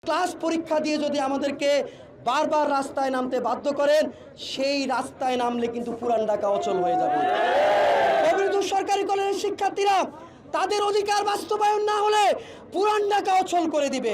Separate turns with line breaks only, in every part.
Class পরীক্ষা দিয়ে যদি আমাদেরকে বারবার রাস্তায় নামতে বাধ্য করেন, সেই রাস্তায় নামলে কিন্তু পুরান ঢাকা অচল হয়ে যাবে। কবিরহাট সরকারি কলেজের শিক্ষার্থীরা তাদের অধিকার বাস্তবায়ন না হলে পুরান ঢাকা অচল করে দিবে।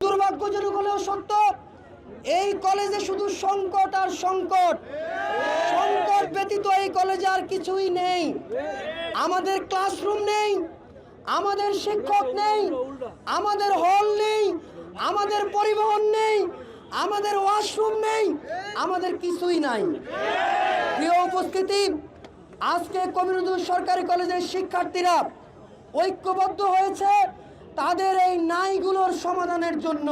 দুর্ভাগ্যজনক হলেও সত্য, এই কলেজে শুধু সংকট আর সংকট। সংকট ব্যতীত এই কলেজে আর কিছুই নেই। আমাদের ক্লাসরুম নেই, আমাদের শিক্ষক নেই, আমাদের হল নেই, আমাদের পরিবহন নেই, আমাদের ওয়াশরুম নেই, আমাদের কিছুই নাই। প্রিয় উপস্থিতি, আজকে কবিরহাট সরকারি কলেজের শিক্ষার্থীরা ঐক্যবদ্ধ হয়েছে তাদের এই নাইগুলোর সমাধানের জন্য।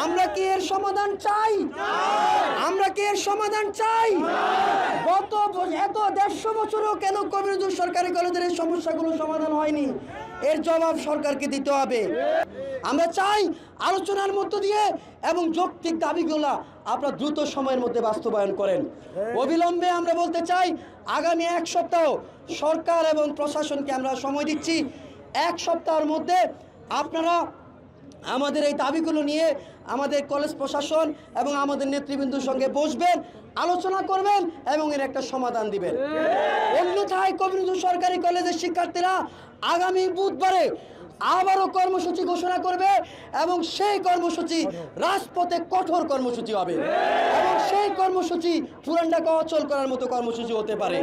আমরা কি এর সমাধান চাই? আমরা কি এর সমাধান চাই? গত 150 বছরও কেন কবিরহাট সরকারি কলেজের এই সমস্যাগুলো সমাধান হয়নি? এর জবাব সরকারকে দিতে হবে। আমরা চাই আলোচনার মধ্য দিয়ে এবং যৌক্তিক দাবিগুলো আপনারা দ্রুত সময়ের মধ্যে বাস্তবায়ন করেন। অবিলম্বে আমরা বলতে চাই, আগামী 1 সপ্তাহ সরকার এবং প্রশাসনকে আমরা সময় দিচ্ছি। 1 সপ্তাহের মধ্যে আপনারা আমাদের এই দাবিগুলো নিয়ে আমাদের কলেজ প্রশাসন এবং আমাদের নেতৃবৃন্দর সঙ্গে বসবেন, আলোচনা করবেন এবং এর একটা সমাধান দিবেন। অন্যথায় কবিরহাট সরকারি কলেজের শিক্ষার্থীরা আগামী বুধবারে আবারও কর্মসূচি ঘোষণা করবে এবং সেই কর্মসূচি রাজপথে কঠোর কর্মসূচি হবে এবং সেই কর্মসূচি পুরান ঢাকা অচল করার মতো কর্মসূচি হতে পারে।